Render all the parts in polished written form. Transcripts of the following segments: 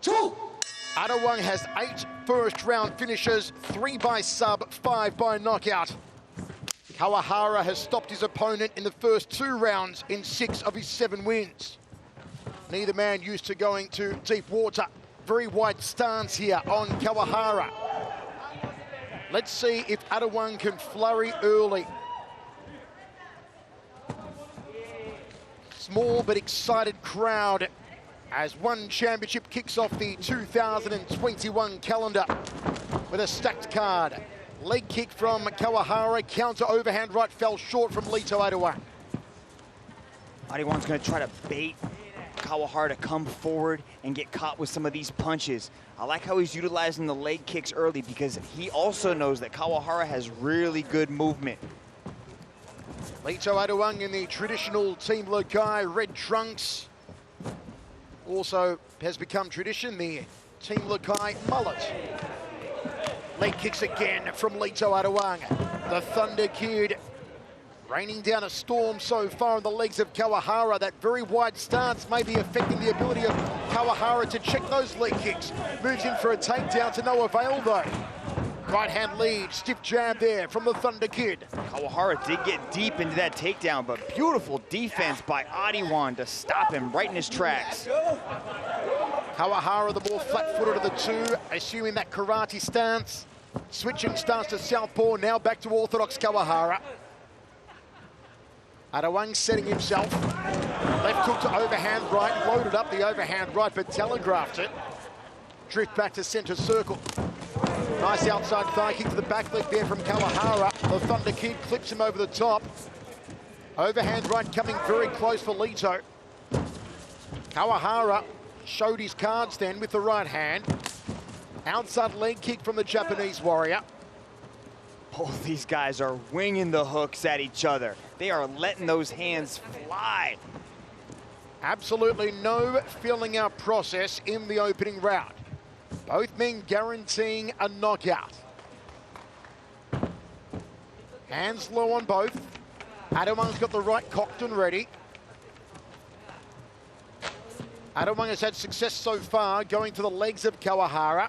two. Adiwang has 8 first-round finishes, 3 by sub, 5 by knockout. Kawahara has stopped his opponent in the first 2 rounds in 6 of his 7 wins. Neither man used to going to deep water. Very wide stance here on Kawahara. Let's see if Adiwang can flurry early. Small but excited crowd as one championship kicks off the 2021 calendar with a stacked card. Leg kick from Kawahara, counter overhand right fell short from Lito Adiwang. Adiwang's going to try to bait Kawahara to come forward and get caught with some of these punches. I like how he's utilizing the leg kicks early because he also knows that Kawahara has really good movement. Lito Adiwang in the traditional Team Lokai red trunks. Also has become tradition, the Team Lokai mullet. Leg kicks again from Lito Adiwang. The Thunder Kid raining down a storm so far on the legs of Kawahara. That very wide stance may be affecting the ability of Kawahara to check those leg kicks. Moves in for a takedown to no avail though. Right hand lead, stiff jab there from the Thunder Kid. Kawahara did get deep into that takedown, but beautiful defense by Adiwang to stop him right in his tracks. Kawahara the more flat-footed of the two, assuming that karate stance. Switching stance to southpaw, now back to orthodox Kawahara. Adiwang setting himself. Left hook to overhand right, loaded up the overhand right, but telegraphed it. Drift back to center circle. Nice outside thigh kick to the back leg there from Kawahara. The Thunder Kid clips him over the top. Overhand right coming very close for Lito. Kawahara showed his cards then with the right hand. Outside leg kick from the Japanese warrior. Both these guys are winging the hooks at each other. They are letting those hands fly. Absolutely no filling out process in the opening round. Both men guaranteeing a knockout. Hands low on both. Adiwang's got the right cocked and ready. Adiwang has had success so far going to the legs of Kawahara.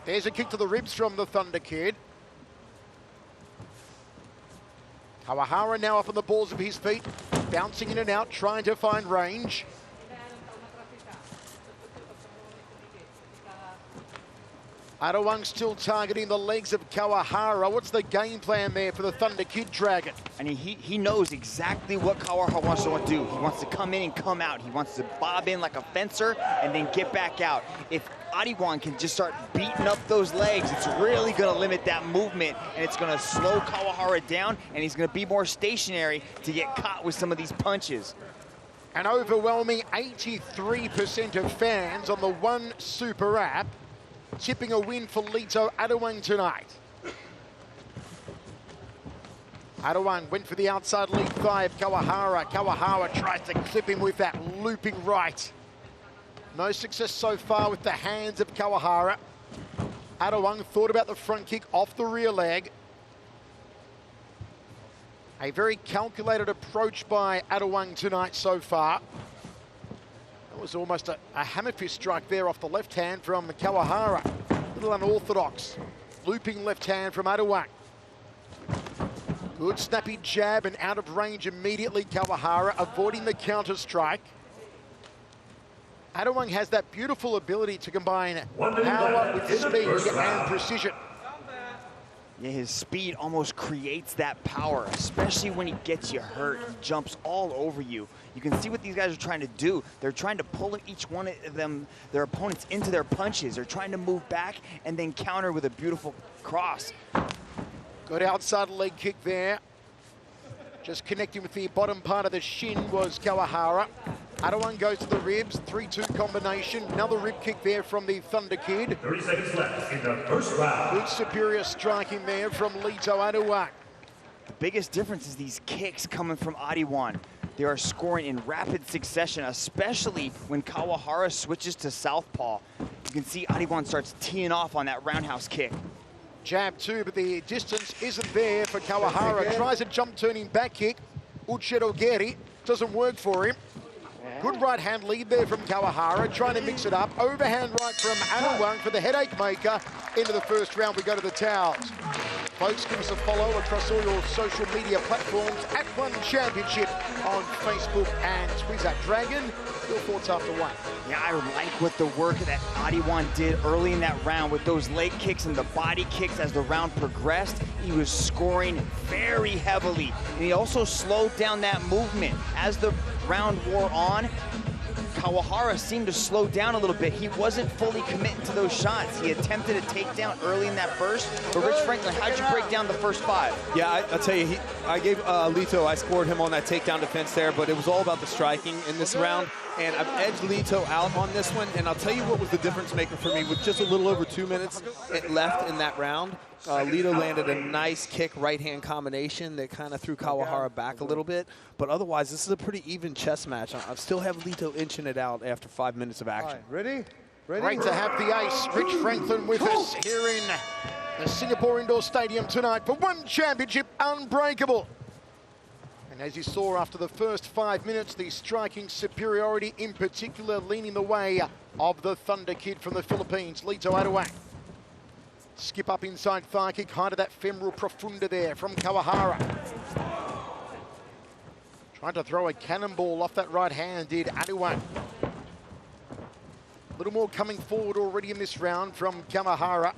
There's a kick to the ribs from the Thunder Kid. Kawahara now up on the balls of his feet, bouncing in and out, trying to find range. Adiwang still targeting the legs of Kawahara. What's the game plan there for the Thunder Kid Dragon? I mean, he knows exactly what Kawahara wants to do. He wants to come in and come out. He wants to bob in like a fencer and then get back out. If Adiwang can just start beating up those legs, it's really going to limit that movement, and it's going to slow Kawahara down, and he's going to be more stationary to get caught with some of these punches. An overwhelming 83% of fans on the One Super app tipping a win for Lito Adiwang tonight. Adiwang went for the outside lead thigh of Kawahara. Kawahara tries to clip him with that looping right. No success so far with the hands of Kawahara. Adiwang thought about the front kick off the rear leg. A very calculated approach by Adiwang tonight so far. That was almost a hammer fist strike there off the left hand from Kawahara. Little unorthodox. Looping left hand from Adiwang. Good snappy jab and out of range immediately. Kawahara avoiding the counter strike. Adiwang has that beautiful ability to combine power with speed and precision. Yeah, his speed almost creates that power, especially when he gets you hurt. He jumps all over you. You can see what these guys are trying to do. They're trying to pull each one of them, their opponents, into their punches. They're trying to move back and then counter with a beautiful cross. Good outside leg kick there. Just connecting with the bottom part of the shin was Kawahara. Adiwang goes to the ribs, 3-2 combination. Another rib kick there from the Thunder Kid. 30 seconds left in the first round. Good superior striking there from Lito Adiwang. The biggest difference is these kicks coming from Adiwang. They are scoring in rapid succession, especially when Kawahara switches to southpaw. You can see Adiwang starts teeing off on that roundhouse kick. Jab too, but the distance isn't there for Kawahara. Tries a jump turning back kick. Uchedogeri doesn't work for him. Good right hand lead there from Kawahara, trying to mix it up. Overhand right from Adiwang for the headache maker. Into the first round, we go to the towels. Folks, give us a follow across all your social media platforms at One Championship on Facebook and Twitter. Dragon, your thoughts after one? Yeah, I like what the work that Adiwang did early in that round with those leg kicks and the body kicks as the round progressed. He was scoring very heavily, and he also slowed down that movement. As the round wore on, Kawahara seemed to slow down a little bit. He wasn't fully committing to those shots. He attempted a takedown early in that burst. But Rich Franklin, how'd you break down the first 5? Yeah, I'll tell you, I gave Lito, I scored him on that takedown defense there, but it was all about the striking in this round. And I've edged Lito out on this one, and I'll tell you what was the difference maker for me. With just a little over 2 minutes left in that round, Lito landed a nice kick right-hand combination that kind of threw Kawahara back a little bit. But otherwise, this is a pretty even chess match. I still have Lito inching it out after 5 minutes of action. Ready? Great to have the ace, Rich Franklin, with us here in the Singapore Indoor Stadium tonight for One Championship Unbreakable. And as you saw after the first 5 minutes, the striking superiority in particular leaning the way of the Thunder Kid from the Philippines, Lito Adiwang. Skip up inside thigh kick, high to that femoral profunda there from Kawahara. Trying to throw a cannonball off that right hand, did Adiwang. A little more coming forward already in this round from Kawahara.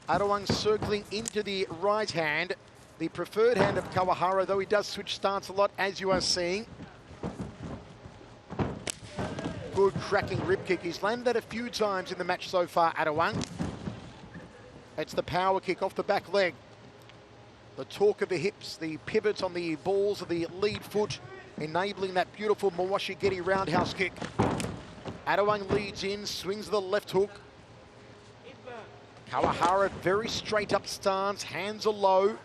Adiwang circling into the right hand, the preferred hand of Kawahara, though he does switch stance a lot, as you are seeing. Good cracking rib kick. He's landed that a few times in the match so far, Adiwang. It's the power kick off the back leg. The torque of the hips, the pivot on the balls of the lead foot, enabling that beautiful Mawashigiri roundhouse kick. Adiwang leads in, swings the left hook. Kawahara, very straight up stance, hands are low.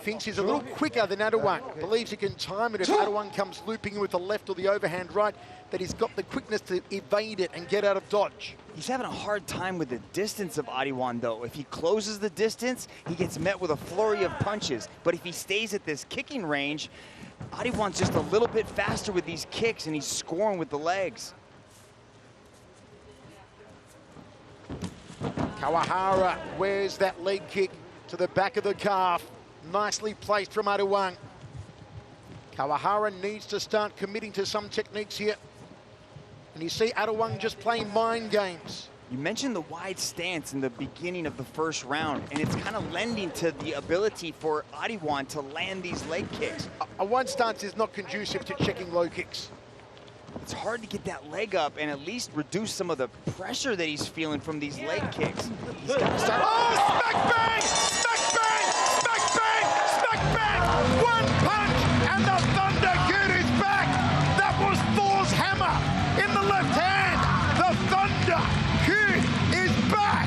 Thinks he's a little quicker than Adiwang. Believes he can time it if Adiwang comes looping in with the left or the overhand right, that he's got the quickness to evade it and get out of dodge. He's having a hard time with the distance of Adiwang, though. If he closes the distance, he gets met with a flurry of punches. But if he stays at this kicking range, Adiwang's just a little bit faster with these kicks, and he's scoring with the legs. Kawahara wears that leg kick to the back of the calf. Nicely placed from Adiwang. Kawahara needs to start committing to some techniques here. And you see Adiwang just playing mind games. You mentioned the wide stance in the beginning of the first round, and it's kind of lending to the ability for Adiwang to land these leg kicks. A wide stance is not conducive to checking low kicks. It's hard to get that leg up and at least reduce some of the pressure that he's feeling from these leg kicks. He's got to start. Oh, smack bang! Smack bang! Smack bang! Smack bang! One punch and the Thunder Kid is back! That was Thor's hammer in the left hand. The Thunder Kid is back!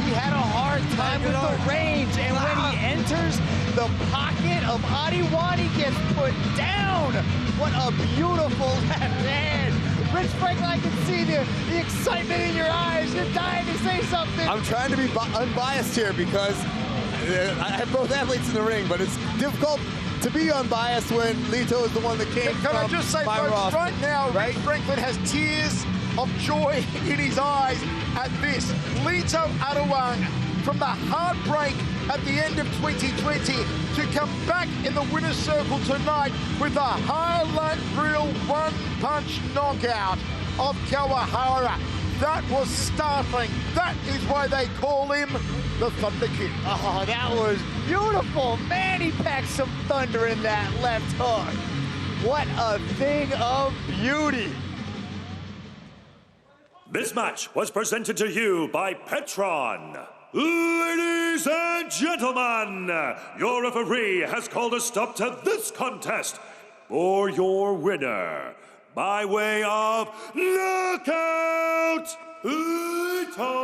He had a hard time with the range, and when he enters the pocket of Adiwang, he gets put down. What a beautiful left hand. Rich Franklin, I can see the excitement in your eyes. You're dying to say something. I'm trying to be unbiased here because I have both athletes in the ring, but it's difficult to be unbiased when Lito is the one that came Can I just say, folks, right now, Rich Franklin has tears of joy in his eyes at this. Lito Adiwang, from the heartbreak at the end of 2020 to come back in the winner's circle tonight with a highlight reel one-punch knockout of Kawahara. That was startling. That is why they call him the Thunder Kid. Oh, that was beautiful. Man, he packed some thunder in that left hook. What a thing of beauty. This match was presented to you by Petron. Ladies and gentlemen, your referee has called a stop to this contest for your winner by way of knockout, Lito.